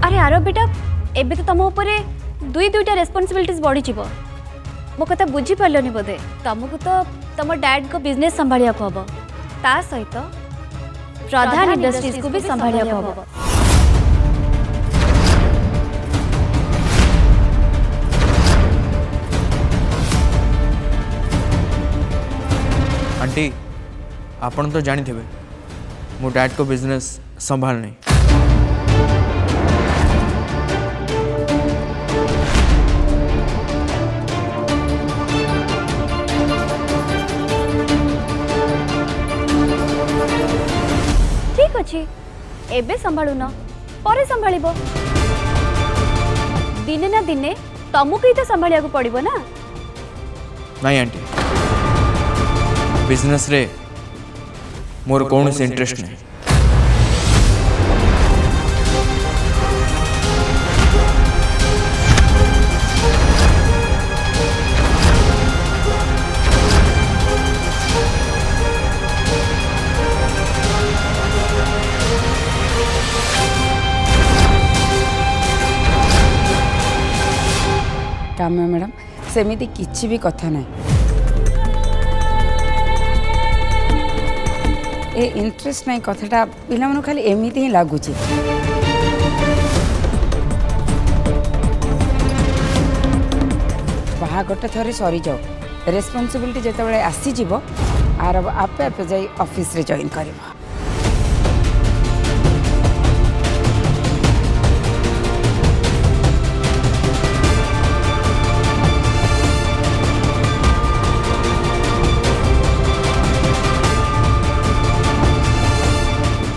अरे आरो बेटा एबे तो तुम ऊपर दुई दुईटा रेस्पॉन्सिबिलिटीज बढ़ी जीव मो कथा बुझी पारलनी बोधे तुमको तो तुम डैड को बिजनेस संभालिया को हबो ता सहित प्रधान इंडस्ट्रीज को भी संभालिया को हबो। आंटी आपण तो जानी थे मो डैड को बिजनेस संभालने ठीक अच्छे एबे संभालु न परे संभालिबो दिने ना दिने तुमको ही तो संभालिया को पड़िबो ना। नहीं आंटी बिजनेस रे मोर कौन से इंटरेस्ट नहीं। काम्या मैडम सेमिति किछि भी कथा ना ए इंटरेस्ट नहीं कथाटा पिला मन खाली एमिति ही लागुची। बाहागरटा थरे सरी जाओ रेस्पॉन्सिबिलिटी जेतेबेले आसी जीवो आर आपे आपे जाई ऑफिस रे जॉइन करिवो।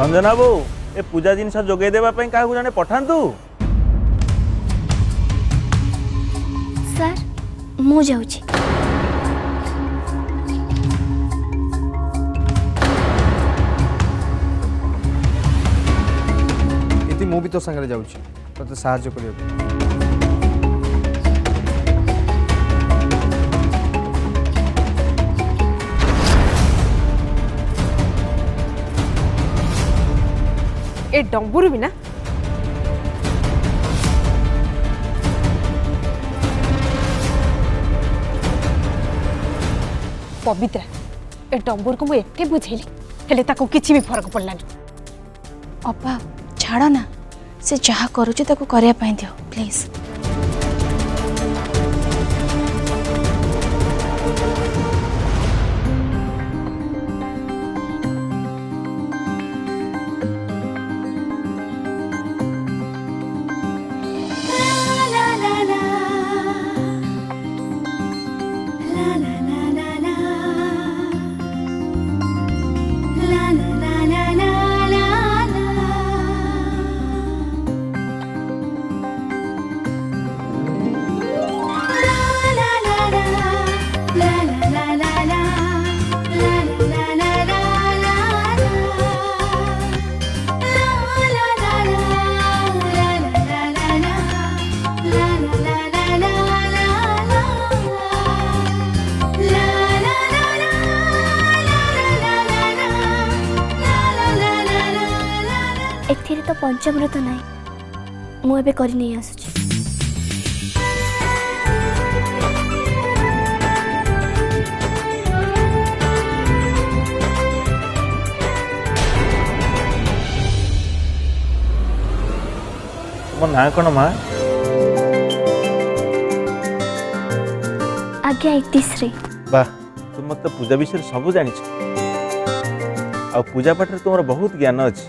रंजना बो ए पूजा जिनस जोगे देबा पई काहू जाने पठांतु। सर मु जाउची इति मु भी तो संगे जाउची तो सहाय्य करियो। ए डंबुरु भी ना पवित्रा ए डंबुर को मुझे एते बुझेली हेले ताको किछि भी फरक पड़लानी। अपा छाड़ ना से जहा करूची ताको करिया पाई दियो प्लीज। एथिरे तो पंचामृत नहीं मु एबे करि नहीं आसुची। तुम ना कौन माँ आज्ञा इतिश्री। वाह तुम तो पूजा विषय सब जानी आ पूजा पाठ रे तुमर बहुत ज्ञान अछि।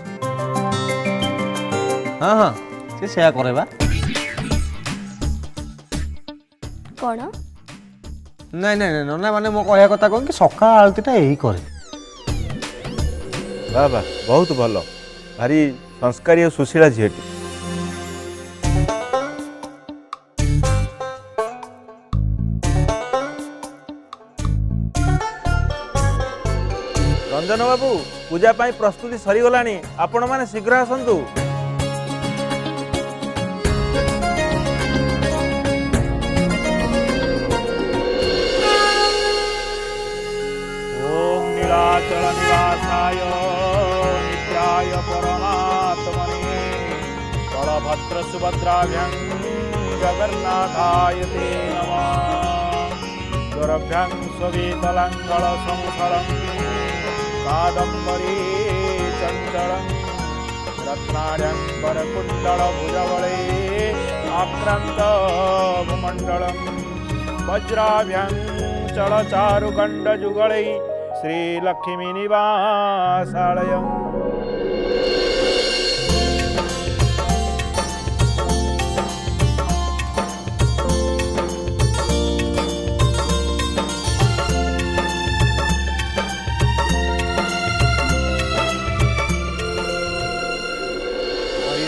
हाँ हाँ से सेया करे बा कौन नहीं नहीं नहीं नना माने मो कहया कथा कोन कि सका आलतीटा एही करे। वाह वाह बहुत भलो भारी संस्कारी और सुशीला झीटी। रंजन बाबू पूजा पाई प्रस्तुति सरी गलानी आपण माने शीघ्र आसंतु। ओम नीलाचल निवासाय नित्याय परमात्मने बलभद्रसुभद्राभ्यां जगन्नाथाय ते नमः दुरभ्यां स्ववेतलाङ्गलसंसरं कादम्बरी चञ्चलं रत्नाढ्यां वरकुण्डलभुजबले आक्रान्तभूमण्डलं वज्राभ्यां चलचारुगण्डयुगलै श्रीलक्ष्मीनिवासालयम्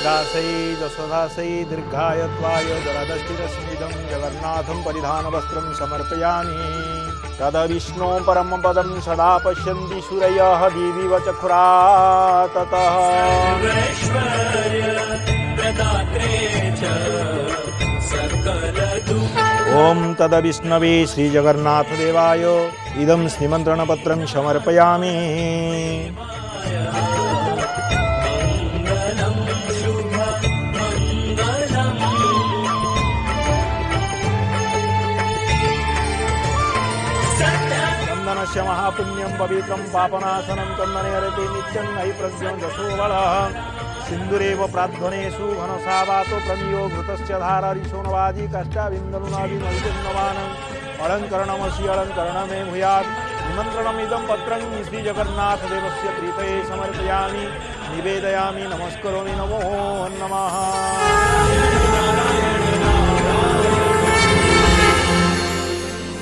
दासै दशदासै दीर्घायत्वाय जलदष्टिरस्मिदं जगन्नाथं परिधानवस्त्रं समर्पयामि तद विष्णो परमपदं सदा पश्यन्ति सूरयः दिविव चक्षुरा ततः ॐ तद विष्णवे श्रीजगन्नाथदेवाय इदं निमन्त्रणपत्रं समर्पयामि चन्दनस्य महापुण्यं पवित्रं पापनाशनं चन्दने हरते नित्यं हि प्रज्ञं दशोबलः सिन्दुरेव प्राध्वनेषु घनसावातो प्रमियो घृतस्य धारारिशोनवाजी काष्ठाबिन्दनुनाभिमलिजन्नवानम् अलङ्करणमसि अलङ्करणमे भूयात् निमन्त्रणमिदं पत्रं श्रीजगन्नाथदेवस्य प्रीतये समर्पयामि निवेदयामि नमस्करोमि नमो नमः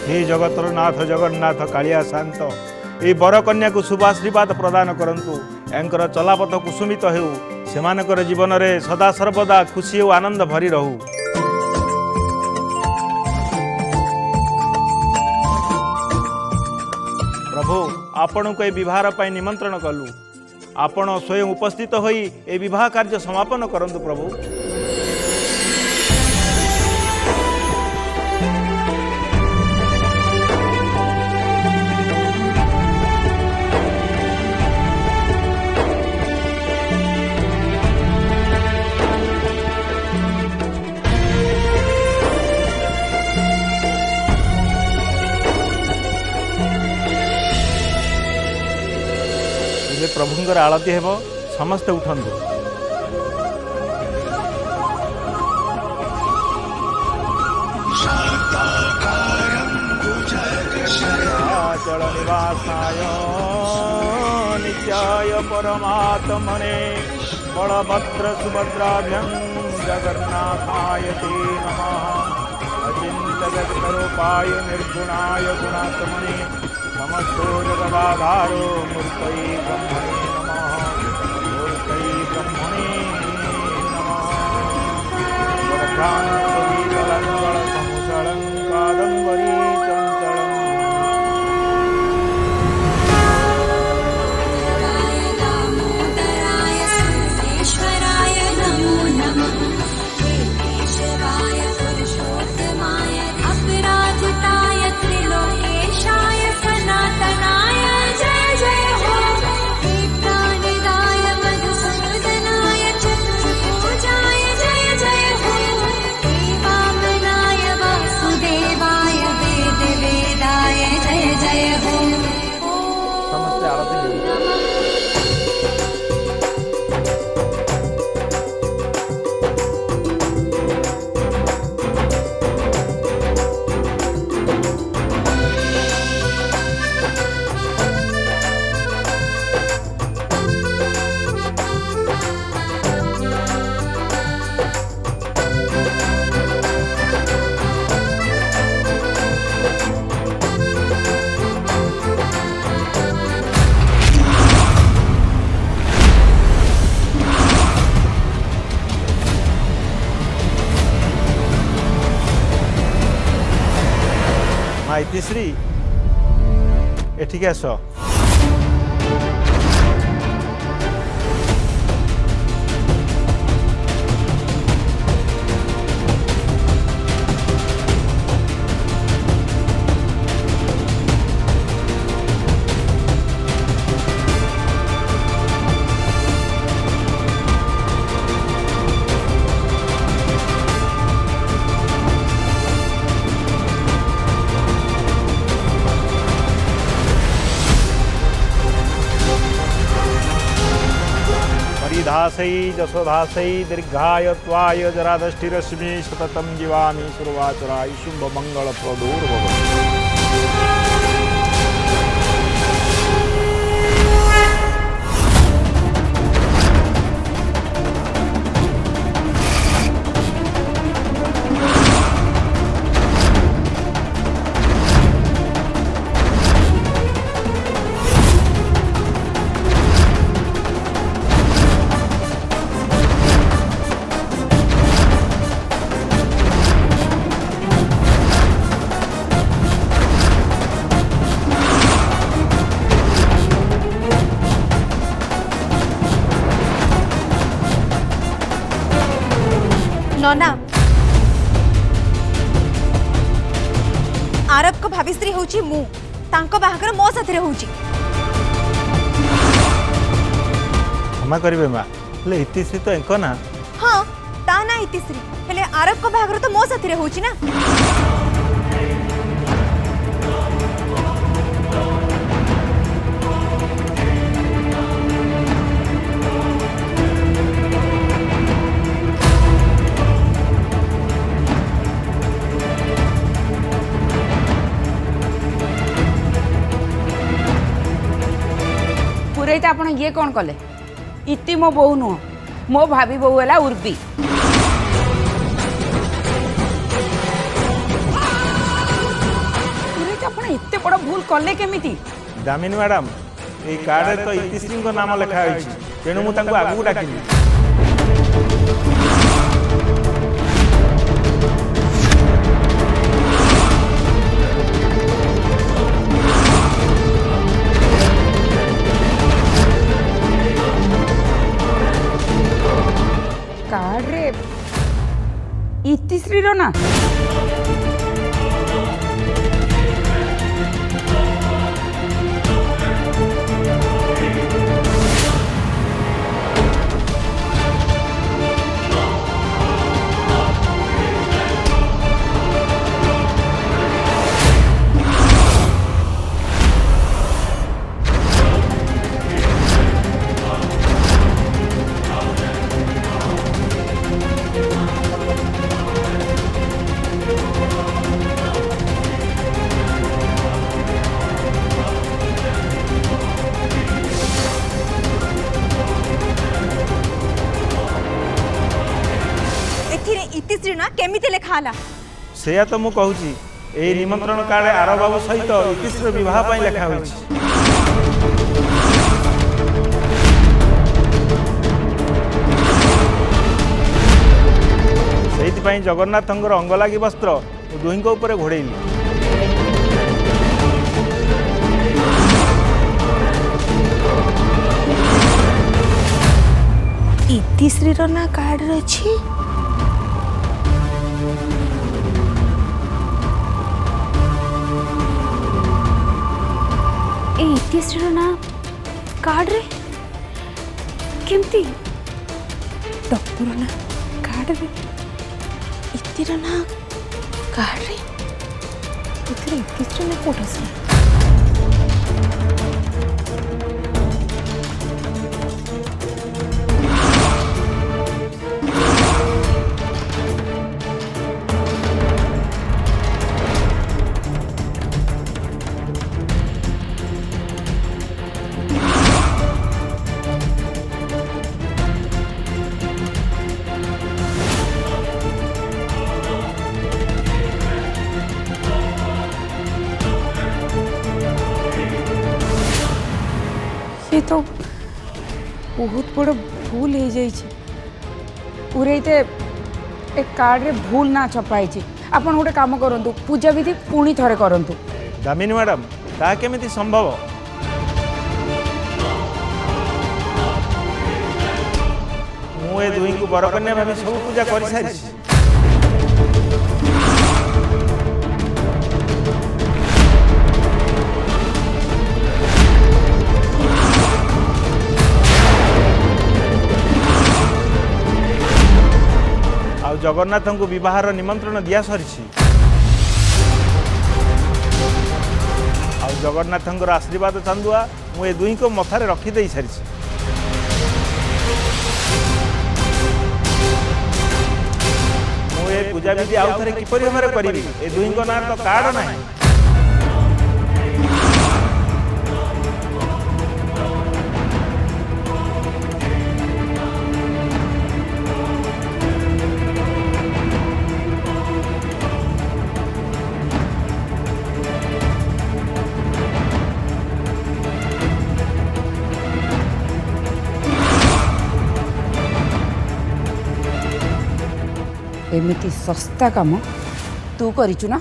हे जगतर नाथ जगन्नाथ कालिया शांत ये बरकन्या को शुभाशीर्वाद प्रदान करंतु एंकर चलापथ कुसुमित हेउ सेमानकर जीवन रे सदा सर्वदा खुशी और आनंद भरी रहू प्रभु आपण को ए विवाह पाई निमंत्रण कलु आपण स्वयं उपस्थित होई ए विवाह कार्य समापन करंतु प्रभु प्रभुंकर आलती हेब समस्ते उठंतु चल निवासाय नित्याय परमात्मने बलभद्र सुभद्राभ्यं जगन्नाथाय ते नमः अचिन्त्य जगद्रूपाय निर्गुणाय गुणात्मने नमस्तो जगदाधारो मूर्तये ब्रह्मणे नमः मूर्तये ब्रह्मणे नमः वरदानसुवीतलङ्गलसंसलं कादम्बरी चञ्चलम् दामोदराय सुरेश्वराय नमो नमः केशवाय पुरुषोत्तमाय अपराजिताय त्रिलोकेशाय सनातनाय जय जय हो हे प्राणिदाय मधुसूदनाय चतुर्भुजाय जय जय हो हे वामनाय वासुदेवाय वेद वेदाय जय जय हो समस्ते आरती माइतीश्री एठिक आस दीर्घासै जशोधासै दीर्घाय त्वाय जराधष्टिरश्मि सततं जीवामि सर्वाचराय शुभमङ्गलप्रदोर्भवतु। नना आरब को भाविश्री होची मु तांको बाहागर मो साथी होची। क्षमा करिवे माँ हेले इतिश्री तो एंक ना। हाँ ता ना इतिश्री हेले आरब को बाहागर तो मो साथी होची ना। पूरे आप ये कौन कले इति मो बोहू नुह मो भाभी बोहू है उर्वी। पूरे आप एत बड़ भूल कले केमिति? दामिनी मैडम ये कार्ड तो इतिश्री नाम लिखा तेणु मुझे आगू डाकिली। कार्ड रे इतिश्री रो ना इतिश्री ना केमिति लेखा हला सेया तो मु कहूची ए निमंत्रण कार्ड आर बाबू सहित इतिश्री विवाह पाई लेखा होईची। सेइथिपाई जगन्नाथंकर अंगलागी वस्त्र दुहिंक उपरे घोड़ेइली। इतिश्री रो ना कार्ड रे छी। ए इतिश्री ना कार्ड रे केमती डॉक्टर ना कार्ड रे इतिर ना कार्ड रे इतिर इतिश्री ना कोठा से ये तो बहुत बड़ भूल हो जाइए उरेते एक कार्ड रे भूल ना छपाई आपन गोटे काम करंतु पूजा विधि पुणी थरे करंतु। दामिनी मैडम ता केमिति संभव? मु ए दुई को बरकन्या भाभी सब पूजा कर सारी। आ जगन्नाथ को विवाहर निमंत्रण दिया सरी। आ जगन्नाथ आशीर्वाद चांदुआ मु ए दुई को मथारे रखी दे सारी। पूजा विधि आउ थे किपरि भाବରେ କରିବି ए दुहीଙ୍କ नाम तो कार्ड नाही। एमिति सस्ता काम तू करिचु ना?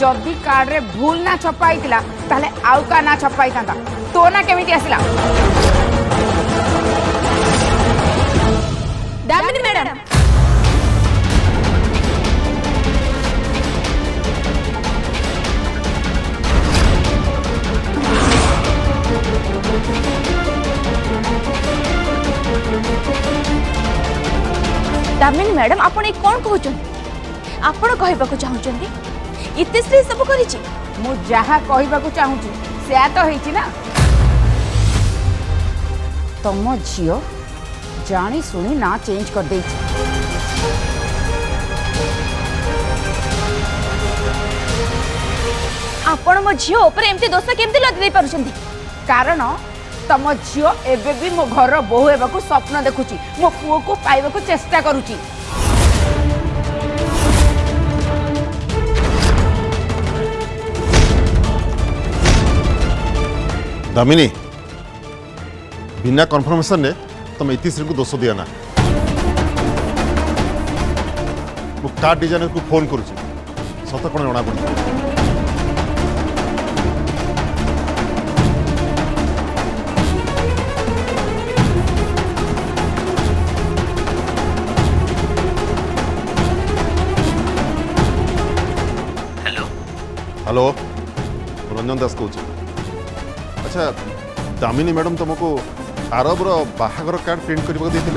जदि कार्ड रे भूल ना छपाई ताले आउ का ना छपाई था तो ना केमिति आसिला? दामिनी मैडम दामिनी मैडम आपण कौन कहते आपण कहवाक चाहते इतिश्री सब करी मु जहा कहवाक चाहूची से तो होईची ना। तम झियो जानी सुनी ना चेंज कर देची। आपण मो झियो ऊपर एमती दोष केमती लद दे पारुछंती? कारण तम झियो एबे भी मो घर बोहू हेबाकू स्वप्न देखुची, मो पुओ को पाइबाकू चेष्टा करूची। दामिनी बिना कन्फर्मेशन ने तुम इतिश्री को दोष दिया ना। मु कार्ड डिजाइनर को फोन करुची सत कौन जना पड़ी। हेलो रंजन दास कौच। अच्छा दामिनी मैडम तुमको आरबर बाहागर कार्ड प्रिंट करने देते?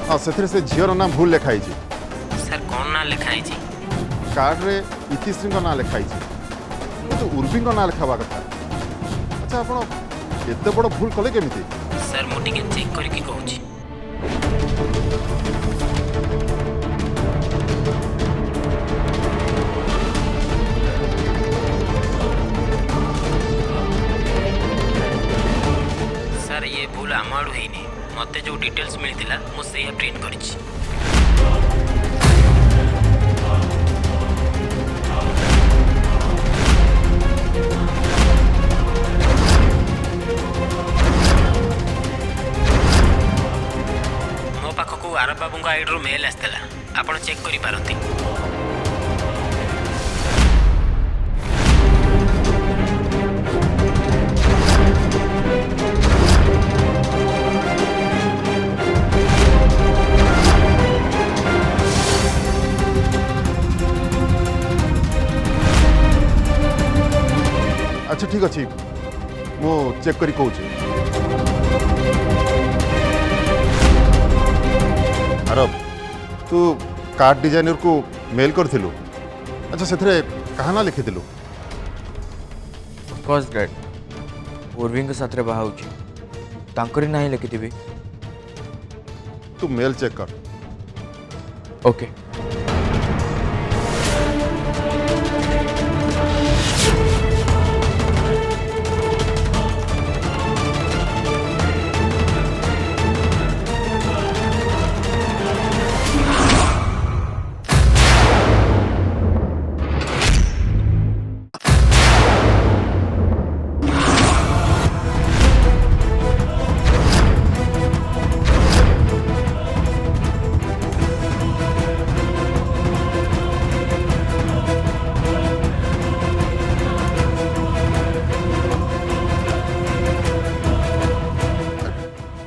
हाँ से झीर ना भूल लिखाई सर कौन ना लिखाई कार्ड रे इतिश्री ना लिखाई तो उर्वी ना लिखावा कथा। अच्छा आप एत बड़ भूल कले केमिति? सर मुझे चेक करके कहूँ। सर ये भूल आम आड़ू है मत जो डिटेल्स मिलता मुझे प्रिंट कर मो पाखक आरब बाबू आईडी मेल आसला आप चेक करि पारंती। अच्छा ठीक अच्छे मु चेक करी कहूँ। आरब तू कार्ड डिजाइनर को मेल करथिलु? अच्छा से कहा ना लिखिलु? फर्स्ट डैड उर्वी के साथ बाहा ना ही लिखी। तू मेल चेक कर। ओके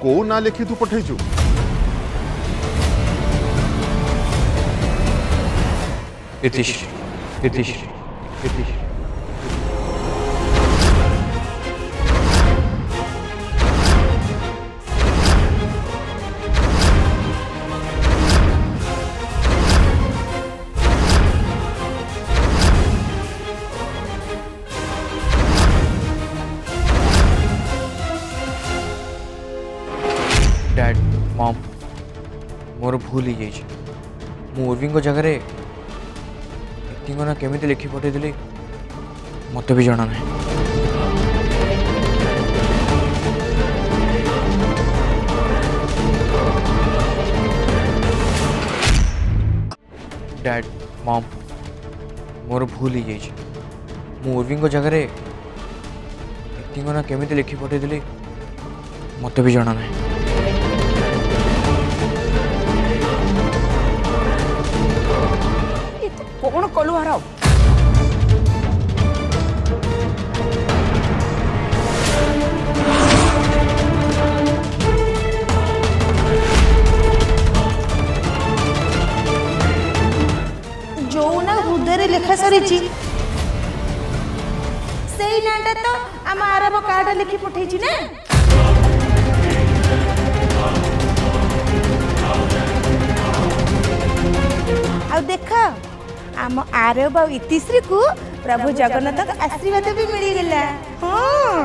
को ना लिखी तू पठेचु? इतिश्री मॉम मोर भूल हो जाइए मु उर्वी जगह एतिक ना केमी लिखि पठेदी मत भी जाना ना डैड मॉम मोर भूल हो जाइए मु उर्वी जगह एतिक ना केमी लिखि पठेदी मत भी जाना ना कौन कलु हार जो ना हृदय लेखा सारी से नाटा तो आम आरब कार्ड लिखि पठेछि ना आ देख आम आरब इतिश्री को प्रभु जगन्नाथ आशीर्वाद भी मिल गला। हाँ